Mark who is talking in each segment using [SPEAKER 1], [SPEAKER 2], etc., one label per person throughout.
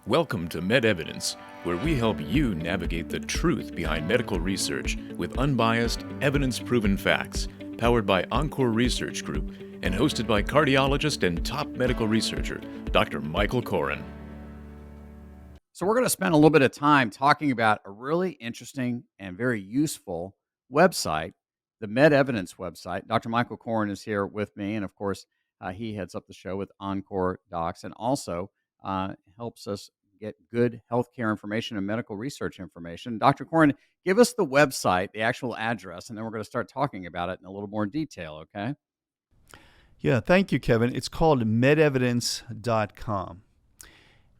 [SPEAKER 1] Welcome to MedEvidence, where we help you navigate the truth behind medical research with unbiased, evidence-proven facts, powered by Encore Research Group and hosted by cardiologist and top medical researcher, Dr. Michael Koren.
[SPEAKER 2] So we're going to spend a little bit of time talking about a really interesting and very useful website, the MedEvidence website. Dr. Michael Koren is here with me, and of course, he heads up the show with Encore Docs and also helps us get good healthcare information and medical research information. Dr. Koren, give us the website, the actual address, and then we're going to start talking about it in a little more detail, okay?
[SPEAKER 3] Yeah, thank you, Kevin. It's called MedEvidence.com.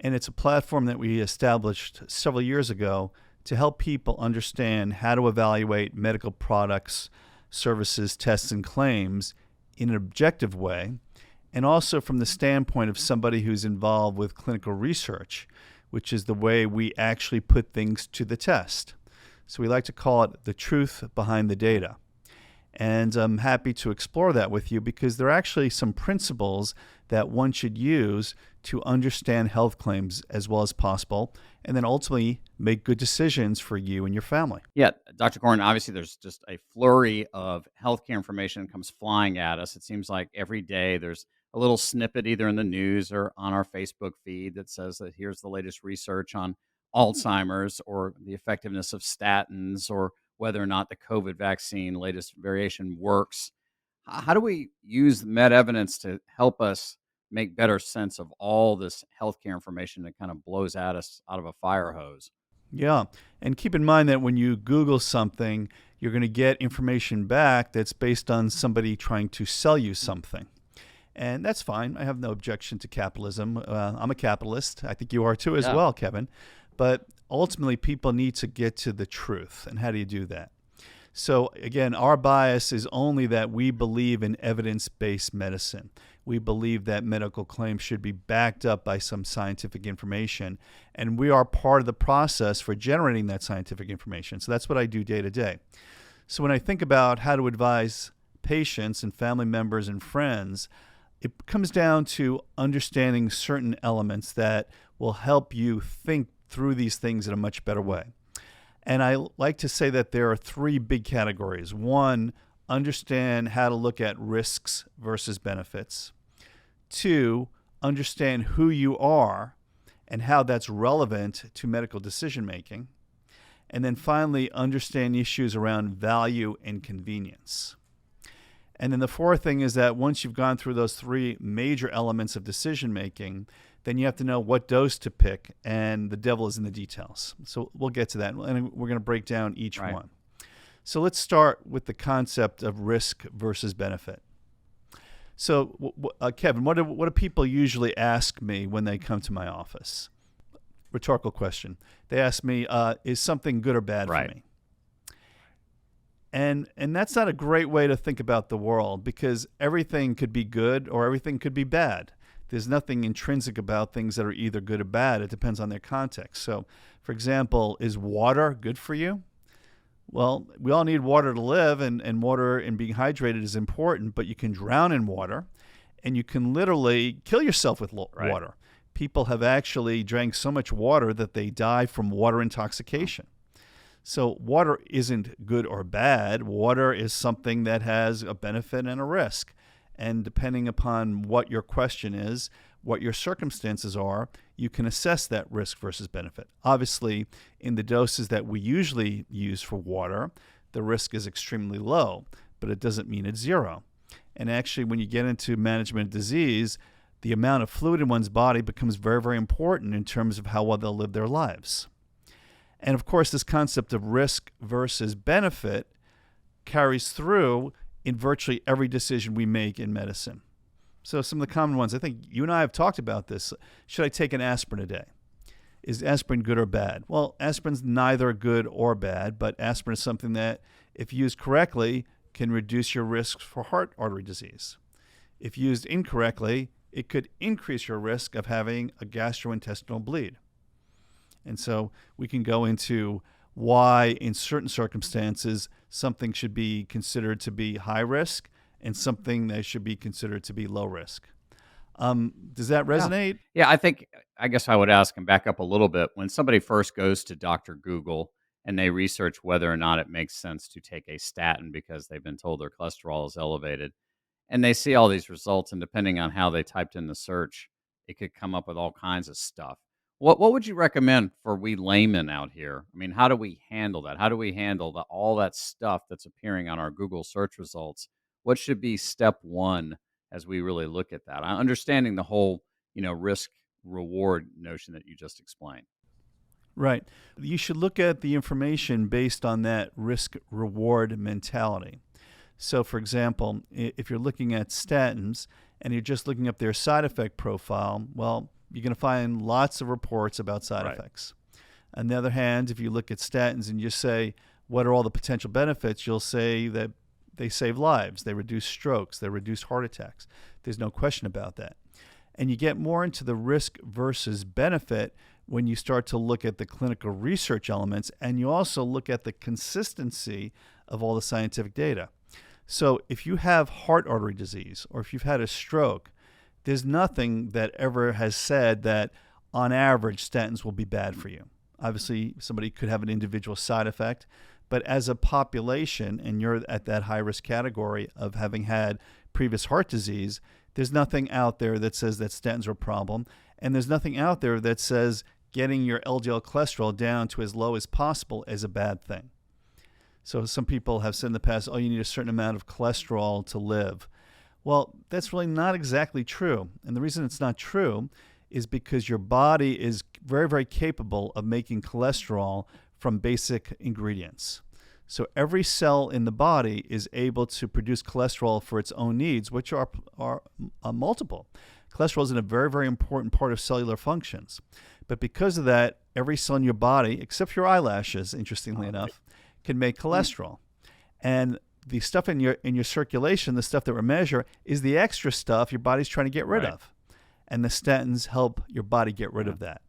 [SPEAKER 3] And it's a platform that we established several years ago to help people understand how to evaluate medical products, services, tests, and claims in an objective way, and also from the standpoint of somebody who's involved with clinical research, which is the way we actually put things to the test. So we like to call it the truth behind the data. And I'm happy to explore that with you because there are actually some principles that one should use to understand health claims as well as possible, and then ultimately make good decisions for you and your family.
[SPEAKER 2] Yeah, Dr. Koren, obviously there's just a flurry of healthcare information that comes flying at us. It seems like every day there's a little snippet either in the news or on our Facebook feed that says that here's the latest research on Alzheimer's or the effectiveness of statins or whether or not the COVID vaccine latest variation works. How do we use MedEvidence to help us make better sense of all this healthcare information that kind of blows at us out of a fire hose?
[SPEAKER 3] Yeah, and keep in mind that when you Google something, you're going to get information back that's based on somebody trying to sell you something. And that's fine. I have no objection to capitalism. I'm a capitalist. I think you are too as
[SPEAKER 2] Yeah.
[SPEAKER 3] well, Kevin. But ultimately, people need to get to the truth. And how do you do that? So again, our bias is only that we believe in evidence-based medicine. We believe that medical claims should be backed up by some scientific information, and we are part of the process for generating that scientific information. So that's what I do day to day. So when I think about how to advise patients and family members and friends, it comes down to understanding certain elements that will help you think through these things in a much better way. And I like to say that there are three big categories. One, understand how to look at risks versus benefits. Two, understand who you are and how that's relevant to medical decision making. And then finally, understand issues around value and convenience. And then the fourth thing is that once you've gone through those three major elements of decision making, then you have to know what dose to pick, and the devil is in the details. So we'll get to that, and we're going to break down each one. So let's start with the concept of risk versus benefit. So, Kevin, what do people usually ask me when they come to my office? Rhetorical question. They ask me, is something good or bad for me? And that's not a great way to think about the world because everything could be good or everything could be bad. There's nothing intrinsic about things that are either good or bad. It depends on their context. So, for example, is water good for you? Well, we all need water to live, and water and being hydrated is important, but you can drown in water, and you can literally kill yourself with water. People have actually drank so much water that they die from water intoxication. So water isn't good or bad. Water is something that has a benefit and a risk. And depending upon what your question is, what your circumstances are, you can assess that risk versus benefit. Obviously, in the doses that we usually use for water, the risk is extremely low, but it doesn't mean it's zero. And actually, when you get into management of disease, the amount of fluid in one's body becomes very, very important in terms of how well they'll live their lives. And of course, this concept of risk versus benefit carries through in virtually every decision we make in medicine. So some of the common ones, I think you and I have talked about this. Should I take an aspirin a day? Is aspirin good or bad? Well, aspirin's neither good or bad, but aspirin is something that, if used correctly, can reduce your risks for heart artery disease. If used incorrectly, it could increase your risk of having a gastrointestinal bleed. And so we can go into why, in certain circumstances, something should be considered to be high risk and something that should be considered to be low risk. Does that resonate?
[SPEAKER 2] Yeah, I guess I would ask and back up a little bit. When somebody first goes to Dr. Google and they research whether or not it makes sense to take a statin because they've been told their cholesterol is elevated, and they see all these results, and depending on how they typed in the search, it could come up with all kinds of stuff. What would you recommend for we laymen out here? I mean, how do we handle that? How do we handle all that stuff that's appearing on our Google search results? What should be step one as we really look at that? Understanding the whole, risk reward notion that you just explained.
[SPEAKER 3] Right. You should look at the information based on that risk reward mentality. So, for example, if you're looking at statins and you're just looking up their side effect profile, well, you're going to find lots of reports about side effects. On the other hand, if you look at statins and you say, what are all the potential benefits, you'll say that they save lives, they reduce strokes, they reduce heart attacks. There's no question about that. And you get more into the risk versus benefit when you start to look at the clinical research elements, and you also look at the consistency of all the scientific data. So if you have heart artery disease or if you've had a stroke, there's nothing that ever has said that on average statins will be bad for you. Obviously, somebody could have an individual side effect, but as a population, and you're at that high risk category of having had previous heart disease, there's nothing out there that says that statins are a problem. And there's nothing out there that says getting your LDL cholesterol down to as low as possible is a bad thing. So some people have said in the past, oh, you need a certain amount of cholesterol to live. Well, that's really not exactly true. And the reason it's not true is because your body is very, very capable of making cholesterol from basic ingredients. So every cell in the body is able to produce cholesterol for its own needs, which are multiple. Cholesterol is a very, very important part of cellular functions. But because of that, every cell in your body, except your eyelashes, interestingly enough, can make cholesterol. And the stuff in your circulation, the stuff that we measure, is the extra stuff your body's trying to get rid of. And the statins help your body get rid of that.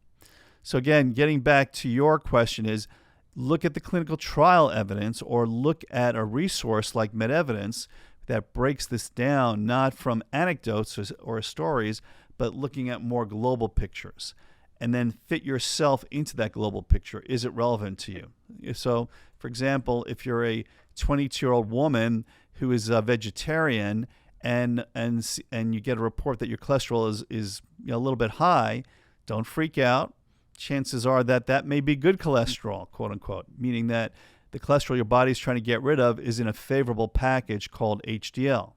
[SPEAKER 3] So again, getting back to your question is, look at the clinical trial evidence or look at a resource like MedEvidence that breaks this down, not from anecdotes or stories, but looking at more global pictures. And then fit yourself into that global picture. Is it relevant to you? So, for example, if you're a 22-year-old woman who is a vegetarian and you get a report that your cholesterol is a little bit high, don't freak out. Chances are that may be good cholesterol, quote unquote, meaning that the cholesterol your body's trying to get rid of is in a favorable package called HDL.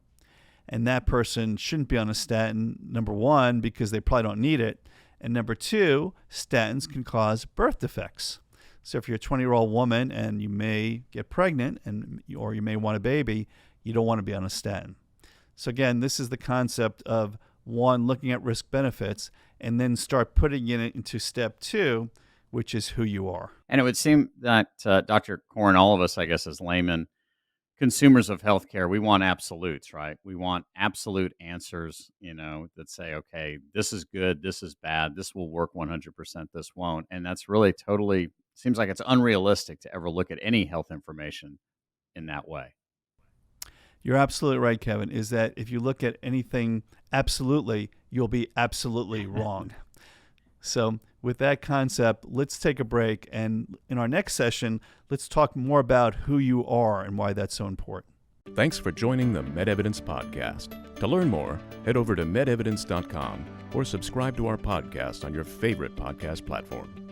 [SPEAKER 3] And that person shouldn't be on a statin, number one, because they probably don't need it. And number two, statins can cause birth defects. So if you're a 20-year-old woman and you may get pregnant or you may want a baby, you don't want to be on a statin. So again, this is the concept of one, looking at risk benefits, and then start putting it into step two, which is who you are.
[SPEAKER 2] And it would seem that, Dr. Koren, all of us, I guess, as laymen, consumers of healthcare, we want absolutes, right? We want absolute answers, that say, okay, this is good, this is bad, this will work 100%, this won't. And that's really totally, seems like it's unrealistic to ever look at any health information in that way.
[SPEAKER 3] You're absolutely right, Kevin, is that if you look at anything absolutely, you'll be absolutely wrong. So with that concept, let's take a break. And in our next session, let's talk more about who you are and why that's so important.
[SPEAKER 1] Thanks for joining the MedEvidence podcast. To learn more, head over to medevidence.com or subscribe to our podcast on your favorite podcast platform.